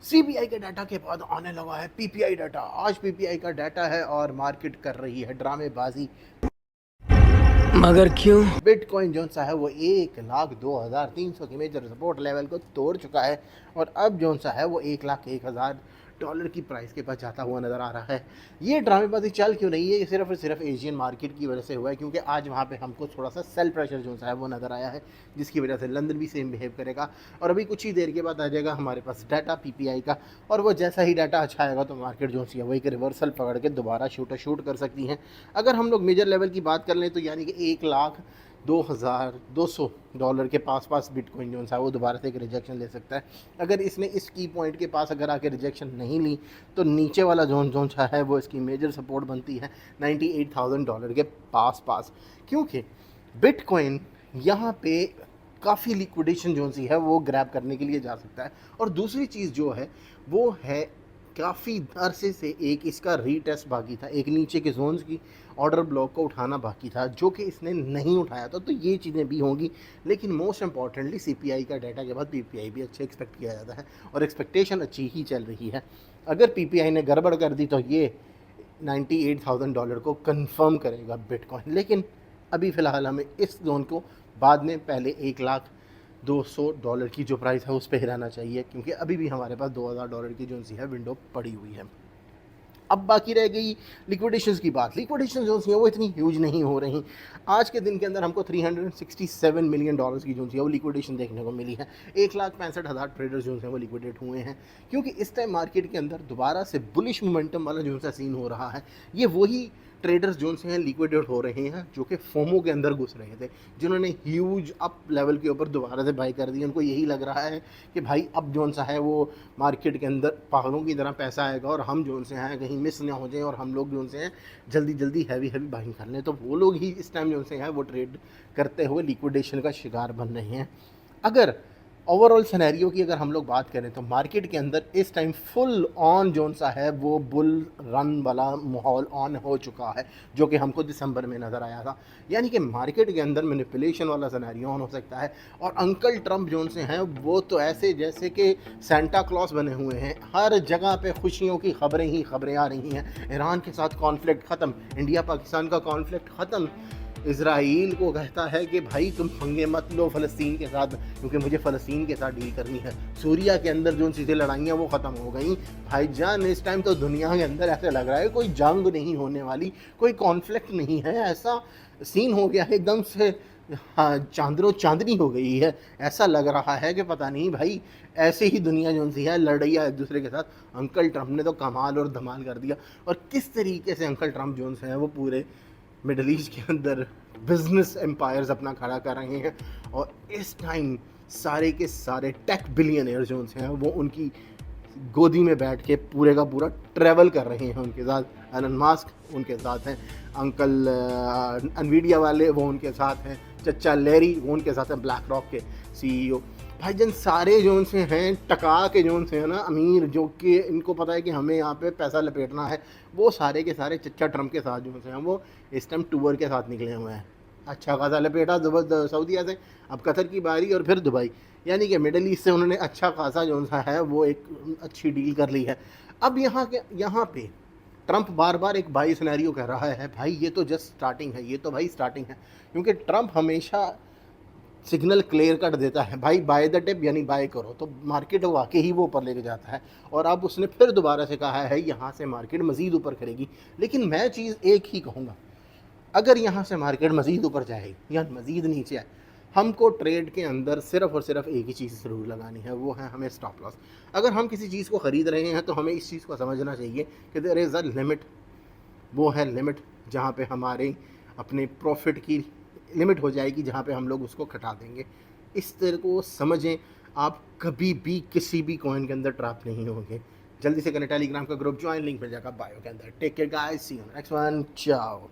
CBI के data के बाद आने लगा है पीपीआई डाटा। आज पीपीआई का डाटा है और मार्केट कर रही है ड्रामेबाजी। मगर क्यों? बिटकॉइन जो सा है वो 1,02,300 की मेजर सपोर्ट लेवल को तोड़ चुका है और अब जो सा है वो 1,01,000 डॉलर की प्राइस के पास जाता हुआ नज़र आ रहा है। ये ड्रामेबाजी चल क्यों नहीं है? ये सिर्फ और सिर्फ एशियन मार्केट की वजह से हुआ है, क्योंकि आज वहाँ पे हमको थोड़ा सा सेल प्रेशर जो सा है वो नज़र आया है, जिसकी वजह से लंदन भी सेम बिहेव करेगा। और अभी कुछ ही देर के बाद आ जाएगा हमारे पास डाटा पीपीआई का, और वो जैसा ही डाटा अच्छा आएगा तो मार्केट जो सी है वही रिवर्सल पकड़ के दोबारा शूट कर सकती हैं। अगर हम लोग मेजर लेवल की बात कर लें तो यानी कि 1,02,200 के पास बिटकॉइन जो है वो दोबारा से एक रिजेक्शन ले सकता है। अगर इसने इस की पॉइंट के पास अगर आके रिजेक्शन नहीं ली तो नीचे वाला जोन है वो इसकी मेजर सपोर्ट बनती है $98,000 के पास, क्योंकि बिटकॉइन यहाँ पे काफ़ी लिक्विडेशन जो सी है वो ग्रैब करने के लिए जा सकता है। और दूसरी चीज़ जो है वो है काफ़ी अरसे से एक इसका रीटेस्ट बाकी था, एक नीचे के जोन्स की ऑर्डर ब्लॉक को उठाना बाकी था, जो कि इसने नहीं उठाया था। तो ये चीज़ें भी होंगी, लेकिन मोस्ट इंपॉर्टेंटली सीपीआई का डाटा के बाद पीपीआई भी अच्छे एक्सपेक्ट किया जाता है और एक्सपेक्टेशन अच्छी ही चल रही है। अगर पीपीआई ने गड़बड़ कर दी तो ये $98,000 को कंफर्म करेगा बिटकॉइन। लेकिन अभी फ़िलहाल हमें इस जोन को बाद में पहले $1,02,000 की जो प्राइस है उस पर हिलाना चाहिए, क्योंकि अभी भी हमारे पास $2,000 की जो सी है विंडो पड़ी हुई है। अब बाकी रह गई लिक्विडेशंस की बात। लिक्विडेशन जो है वो इतनी ह्यूज नहीं हो रही। आज के दिन के अंदर हमको $367 मिलियन की जो है वो लिक्विडेशन देखने को मिली है। 1,65,000 ट्रेडर्स जो हैं वो लिक्विडेट हुए हैं, क्योंकि इस टाइम मार्केट के अंदर दोबारा से बुलिश मोमेंटम वाला जो सा सीन हो रहा है। ये वही ट्रेडर्स जो से हैं लिक्विडेट हो रहे हैं जो कि फोमो के अंदर घुस रहे थे, जिन्होंने ह्यूज अप लेवल के ऊपर दोबारा से बाई कर दी। उनको यही लग रहा है कि भाई अब जो सा है वो मार्केट के अंदर पागलों की तरह पैसा आएगा और हम जो से हैं कहीं मिस ना हो जाए और हम लोग जो से हैं जल्दी जल्दी हैवी बाइंग कर लें। तो वो लोग ही इस टाइम जो से हैं वो ट्रेड करते हुए लिक्विडेशन का शिकार बन रहे हैं। अगर ओवरऑल सिनेरियो की अगर हम लोग बात करें तो मार्केट के अंदर इस टाइम फुल ऑन जोन सा है वो बुल रन वाला माहौल ऑन हो चुका है, जो कि हमको दिसंबर में नज़र आया था। यानी कि मार्केट के अंदर मैनिपुलेशन वाला सिनेरियो ऑन हो सकता है। और अंकल ट्रंप जोन से हैं वो तो ऐसे जैसे कि सेंटा क्लॉस बने हुए हैं। हर जगह पे खुशियों की खबरें ही खबरें आ रही हैं। ईरान के साथ कॉन्फ्लिक्ट ख़त्म, इंडिया पाकिस्तान का कॉन्फ्लिक्ट ख़त्म, इसराइल को कहता है कि भाई तुम पंगे मत लो फ़लस्तीन के साथ, क्योंकि मुझे फ़लस्तीन के साथ डील करनी है। सूरिया के अंदर जो चीज़ें लड़ाइयाँ वो ख़त्म हो गई। भाईजान इस टाइम तो दुनिया के अंदर ऐसे लग रहा है कोई जंग नहीं होने वाली, कोई कॉन्फ्लिक्ट नहीं है। ऐसा सीन हो गया है एकदम से, हाँ, चांदनो चांदनी हो गई है। ऐसा लग रहा है कि पता नहीं भाई ऐसे ही दुनिया जो सी है लड़ रही है एक दूसरे के साथ। अंकल ट्रंप ने तो कमाल और धमाल कर दिया। और किस तरीके से अंकल ट्रंप जो हैं वो पूरे मिडल ईस्ट के अंदर बिजनेस एम्पायर्स अपना खड़ा कर रहे हैं। और इस टाइम सारे के सारे टेक बिलियनियर जो हैं वो उनकी गोदी में बैठ के पूरे का पूरा ट्रैवल कर रहे हैं उनके साथ। एलन मास्क उनके साथ हैं, अंकल एनवीडिया वाले वो उनके साथ हैं, चचा लैरी वो उनके साथ हैं, ब्लैक रॉक के सीईओ। भाईजान सारे जोन से हैं टका के जोन से हैं ना अमीर, जो कि इनको पता है कि हमें यहाँ पे पैसा लपेटना है, वो सारे के सारे चचा ट्रंप के साथ जो से हैं वो इस टाइम टूर के साथ निकले हुए हैं। अच्छा खासा लपेटा सऊदीया से, अब कतर की बारी और फिर दुबई। यानी कि मिडल ईस्ट से उन्होंने अच्छा खासा जो सा है वो एक अच्छी डील कर ली है। अब यहाँ पे ट्रंप बार बार एक बाई सिनेरियो कह रहा है, भाई ये तो जस्ट स्टार्टिंग है, ये तो भाई स्टार्टिंग है। क्योंकि ट्रंप हमेशा सिग्नल क्लियर कर देता है, भाई बाय द टिप यानी बाय करो, तो मार्केट वाकई ही वो ऊपर लेके जाता है। और अब उसने फिर दोबारा से कहा है यहाँ से मार्केट मज़ीद ऊपर करेगी। लेकिन मैं चीज़ एक ही कहूँगा, अगर यहाँ से मार्केट मज़ीद ऊपर जाएगी या मज़ीद नीचे आए, हमको ट्रेड के अंदर सिर्फ और सिर्फ एक ही चीज़ ज़रूर लगानी है, वो है हमें स्टॉप लॉस। अगर हम किसी चीज़ को ख़रीद रहे हैं तो हमें इस चीज़ को समझना चाहिए कि देयर इज़ अ लिमिट। वो है लिमिट जहाँ पे हमारे अपने प्रॉफिट की लिमिट हो जाएगी, जहाँ पे हम लोग उसको घटा देंगे। इस तरह को समझें, आप कभी भी किसी भी कॉइन के अंदर ट्रैप नहीं होंगे। जल्दी से करें टेलीग्राम का ग्रुप ज्वाइन, लिंक मिल जाएगा बायो के अंदर। Take care guys, see you next one, चाओ।